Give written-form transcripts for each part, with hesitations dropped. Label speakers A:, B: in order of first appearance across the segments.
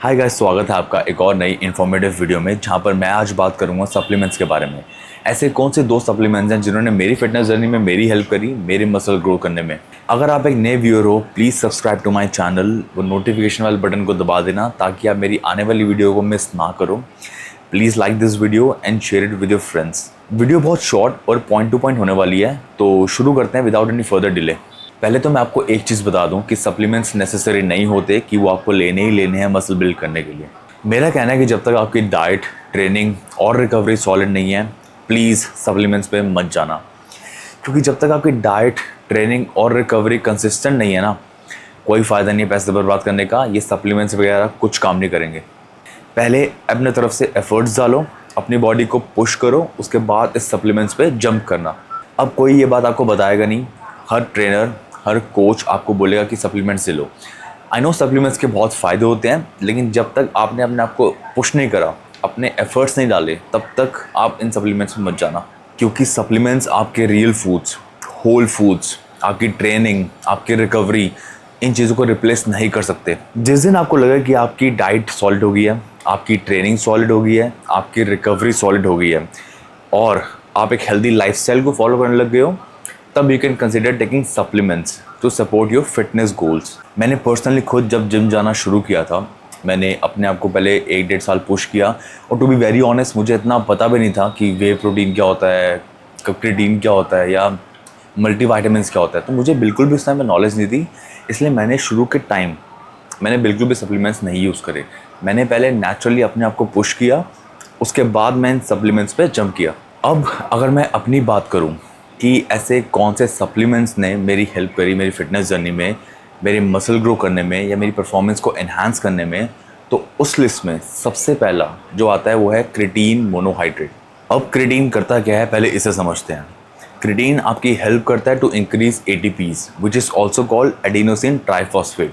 A: Hi guys, स्वागत है आपका एक और नई इन्फॉर्मेटिव वीडियो में जहां पर मैं आज बात करूंगा सप्लीमेंट्स के बारे में। ऐसे कौन से दो सप्लीमेंट्स हैं जिन्होंने मेरी फिटनेस जर्नी में मेरी हेल्प करी, मेरे मसल ग्रो करने में। अगर आप एक नए व्यूअर हो, please subscribe to my channel, वो नोटिफिकेशन वाले बटन को दबा देना ताकि आप मेरी आने वाली वीडियो को मिस ना करो। Please like this video and share it with your friends. Video बहुत शॉर्ट और पॉइंट टू पॉइंट होने वाली है, तो शुरू करते हैं विदाउट एनी फर्दर डिले। पहले तो मैं आपको एक चीज़ बता दूं कि सप्लीमेंट्स नेसेसरी नहीं होते कि वो आपको लेने ही लेने हैं मसल बिल्ड करने के लिए। मेरा कहना है कि जब तक आपकी डाइट, ट्रेनिंग और रिकवरी सॉलिड नहीं है, प्लीज़ सप्लीमेंट्स पे मत जाना। क्योंकि जब तक आपकी डाइट, ट्रेनिंग और रिकवरी कंसिस्टेंट नहीं है ना, कोई फ़ायदा नहीं है पैसे बर्बाद करने का। ये सप्लीमेंट्स वगैरह कुछ काम नहीं करेंगे। पहले अपने तरफ से एफर्ट्स डालो, अपनी बॉडी को पुश करो, उसके बाद इस सप्लीमेंट्स पे जंप करना। अब कोई ये बात आपको बताएगा नहीं, हर ट्रेनर, हर कोच आपको बोलेगा कि सप्लीमेंट्स ले लो। आई नो सप्लीमेंट्स के बहुत फ़ायदे होते हैं, लेकिन जब तक आपने अपने आप को पुश नहीं करा, अपने एफर्ट्स नहीं डाले, तब तक आप इन सप्लीमेंट्स में मत जाना। क्योंकि सप्लीमेंट्स आपके रियल फूड्स, होल फूड्स, आपकी ट्रेनिंग, आपकी रिकवरी, इन चीज़ों को रिप्लेस नहीं कर सकते। जिस दिन आपको लगे कि आपकी डाइट सॉलिड हो गई है, आपकी ट्रेनिंग सॉलिड हो गई है, आपकी रिकवरी सॉलिड हो गई है और आप एक हेल्दी लाइफस्टाइल को फॉलो करने लग गए हो, तब you can consider taking supplements to support your fitness goals. मैंने पर्सनली खुद जब जिम जाना शुरू किया था, मैंने अपने आप को पहले 1-1.5 साल पुश किया और टू बी वेरी ऑनेस्ट मुझे इतना पता भी नहीं था कि वे प्रोटीन क्या होता है, क्रिएटिन क्या होता है या मल्टीविटामिन्स क्या होता है। तो मुझे बिल्कुल भी उस टाइम में नॉलेज नहीं थी, इसलिए मैंने शुरू के टाइम मैंने बिल्कुल भी सप्लीमेंट्स नहीं यूज़ करे। मैंने पहले नेचुरली अपने आप को पुश किया, उसके बाद मैं इन सप्लीमेंट्स पे जंप किया। अब अगर मैं अपनी बात करूँ कि ऐसे कौन से सप्लीमेंट्स ने मेरी हेल्प करी मेरी फिटनेस जर्नी में, मेरे मसल ग्रो करने में या मेरी परफॉर्मेंस को एनहांस करने में, तो उस लिस्ट में सबसे पहला जो आता है वो है क्रिएटिन मोनोहाइड्रेट। अब क्रिएटिन करता क्या है, पहले इसे समझते हैं। क्रिएटिन आपकी हेल्प करता है to increase ATPs which is also called adenosine triphosphate,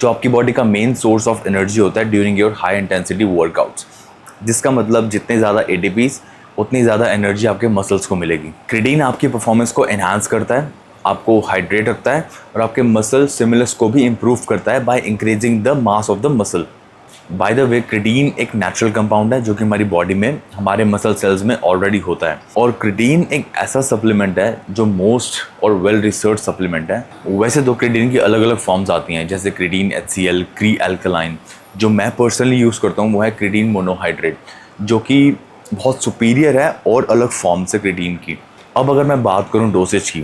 A: जो आपकी बॉडी का मेन सोर्स ऑफ एनर्जी होता है during your high intensity workouts. जिसका मतलब जितने ज़्यादा एटीपीज उतनी ज़्यादा एनर्जी आपके मसल्स को मिलेगी। क्रिएटिन आपकी परफॉर्मेंस को एनहांस करता है, आपको हाइड्रेट रखता है और आपके मसल स्टिमुलस को भी इम्प्रूव करता है by increasing the mass of the muscle. By the way, creatine एक नेचुरल कंपाउंड है जो कि हमारी बॉडी में, हमारे मसल सेल्स में ऑलरेडी होता है। और क्रिएटिन एक ऐसा सप्लीमेंट है जो मोस्ट और वेल रिसर्च सप्लीमेंट है। वैसे तो क्रिएटिन की अलग अलग फॉर्म्स आती हैं, जैसे क्रिएटिन HCl, क्री एल्कलाइन। जो मैं पर्सनली यूज़ करता हूँ वो है क्रिएटिन मोनोहाइड्रेट, जो कि बहुत सुपीरियर है और अलग फॉर्म से क्रिएटिन की। अब अगर मैं बात करूं डोसेज की,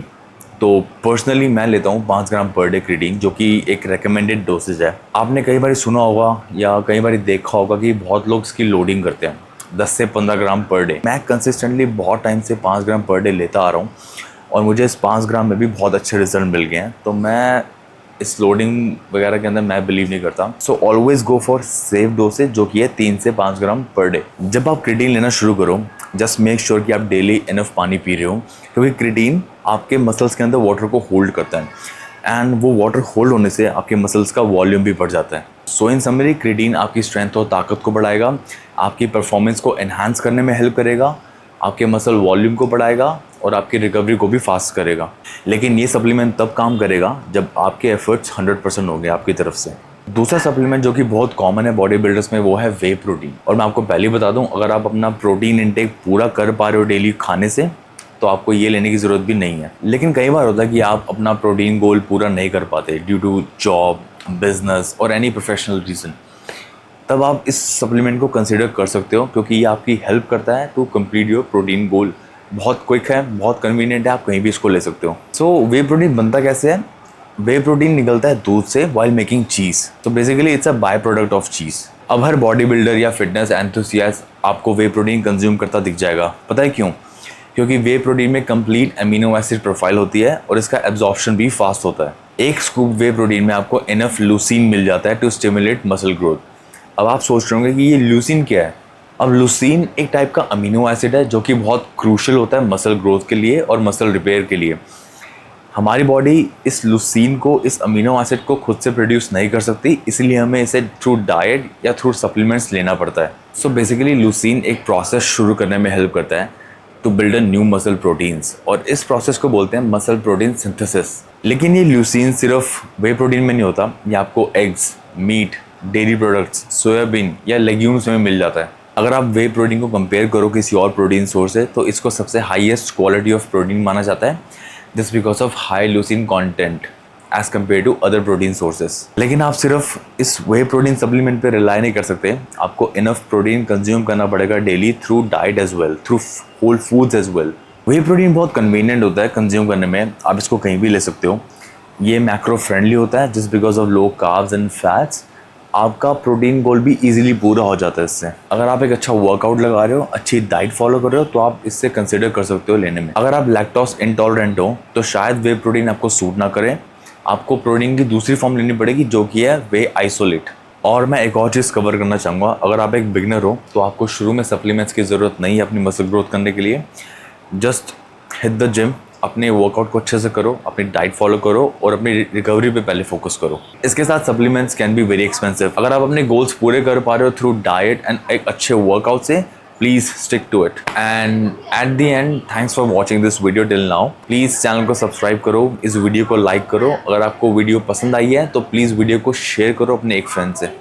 A: तो पर्सनली मैं लेता हूं 5 ग्राम पर डे क्रिएटिन, जो कि एक रेकमेंडेड डोसेज है। आपने कई बार सुना होगा या कई बार देखा होगा कि बहुत लोग इसकी लोडिंग करते हैं 10 से 15 ग्राम पर डे। मैं कंसिस्टेंटली बहुत टाइम से 5 ग्राम पर डे लेता आ रहा हूँ और मुझे इस 5 ग्राम में भी बहुत अच्छे रिजल्ट मिल गए हैं। तो मैं इस लोडिंग वगैरह के अंदर मैं बिलीव नहीं करता। So always go for safe dosage, जो कि है 3 से 5 ग्राम पर डे। जब आप क्रिएटिन लेना शुरू करो, जस्ट मेक श्योर कि आप डेली इनफ पानी पी रहे हो, क्योंकि क्रिएटिन आपके मसल्स के अंदर वाटर को होल्ड करता है एंड वो वाटर होल्ड होने से आपके मसल्स का वॉल्यूम भी बढ़ जाता है। सो इन समरी, क्रिएटिन आपकी स्ट्रेंथ और ताकत को बढ़ाएगा, आपकी परफॉर्मेंस को एनहांस करने में हेल्प करेगा, आपके मसल वॉल्यूम को बढ़ाएगा और आपकी रिकवरी को भी फास्ट करेगा। लेकिन ये सप्लीमेंट तब काम करेगा जब आपके एफर्ट्स 100% होंगे आपकी तरफ से। दूसरा सप्लीमेंट जो कि बहुत कॉमन है बॉडी बिल्डर्स में, वो है वे प्रोटीन। और मैं आपको पहले ही बता दूं, अगर आप अपना प्रोटीन इंटेक पूरा कर पा रहे हो डेली खाने से, तो आपको ये लेने की ज़रूरत भी नहीं है। लेकिन कई बार होता है कि आप अपना प्रोटीन गोल पूरा नहीं कर पाते ड्यू टू जॉब, बिजनेस और एनी प्रोफेशनल रीज़न। तब आप इस सप्लीमेंट को कंसिडर कर सकते हो, क्योंकि ये आपकी हेल्प करता है टू कंप्लीट योर प्रोटीन गोल। बहुत क्विक है, बहुत कन्वीनियंट है, आप कहीं भी इसको ले सकते हो। सो वे प्रोटीन बनता कैसे है? वे प्रोटीन निकलता है दूध से वाइल मेकिंग चीज़। तो basically it's a by product of cheese. अब हर बॉडी बिल्डर या फिटनेस एंथुसियास्ट आपको वे प्रोटीन कंज्यूम करता दिख जाएगा। पता है क्यों? क्योंकि वे प्रोटीन में कंप्लीट अमीनो एसिड प्रोफाइल होती है और इसका एब्जॉर्प्शन भी फास्ट होता है। एक स्कूप वे प्रोटीन में आपको इनफ लूसीन मिल जाता है टू स्टिमुलेट मसल ग्रोथ। अब आप सोच रहे होंगे कि ये लूसीन क्या है? अब लूसीन एक टाइप का अमीनो एसिड है जो कि बहुत क्रूशियल होता है मसल ग्रोथ के लिए और मसल रिपेयर के लिए। हमारी बॉडी इस लूसीन को, इस अमीनो एसिड को खुद से प्रोड्यूस नहीं कर सकती, इसलिए हमें इसे थ्रू डाइट या थ्रू सप्लीमेंट्स लेना पड़ता है। सो बेसिकली लूसीन एक प्रोसेस शुरू करने में हेल्प करता है to build a new muscle proteins, और इस प्रोसेस को बोलते हैं मसल प्रोटीन सिंथेसिस। लेकिन ये लूसीन सिर्फ वे प्रोटीन में नहीं होता, ये आपको eggs, meat, dairy products, soybean या लेग्यूम्स में मिल जाता है। अगर आप वे प्रोटीन को कंपेयर करो किसी और प्रोटीन सोर्स से तो इसको सबसे हाईएस्ट क्वालिटी ऑफ प्रोटीन माना जाता है, this because of high leucine content as compared to other protein sources. लेकिन आप सिर्फ इस वे प्रोटीन सप्लीमेंट पे रिलाई नहीं कर सकते, आपको इनफ प्रोटीन कंज्यूम करना पड़ेगा daily through diet as well, through whole foods as well. Whey protein बहुत कन्वीनियंट होता है कंज्यूम करने में, आप इसको कहीं भी ले सकते हो। ये मैक्रो फ्रेंडली होता है just because of low carbs and fats. आपका प्रोटीन गोल भी इजीली पूरा हो जाता है इससे। अगर आप एक अच्छा वर्कआउट लगा रहे हो, अच्छी डाइट फॉलो कर रहे हो तो आप इससे कंसिडर कर सकते हो लेने में। अगर आप लैक्टोज इंटॉलरेंट हो तो शायद वे प्रोटीन आपको सूट ना करे, आपको प्रोटीन की दूसरी फॉर्म लेनी पड़ेगी जो कि है वे आइसोलेट। और मैं एक और चीज़ कवर करना चाहूँगा, अगर आप एक बिगनर हो तो आपको शुरू में सप्लीमेंट्स की ज़रूरत नहीं है अपनी मसल ग्रोथ करने के लिए। जस्ट हिट द जिम, अपने वर्कआउट को अच्छे से करो, अपनी डाइट फॉलो करो और अपनी रिकवरी पे पहले फोकस करो। इसके साथ supplements can be very expensive. अगर आप अपने गोल्स पूरे कर पा रहे हो थ्रू डाइट एंड एक अच्छे वर्कआउट से, please stick to it. And at the end, thanks for watching this video till now. Please channel को सब्सक्राइब करो, इस वीडियो को लाइक करो। अगर आपको वीडियो पसंद आई है तो प्लीज़ वीडियो को शेयर करो अपने एक फ्रेंड से।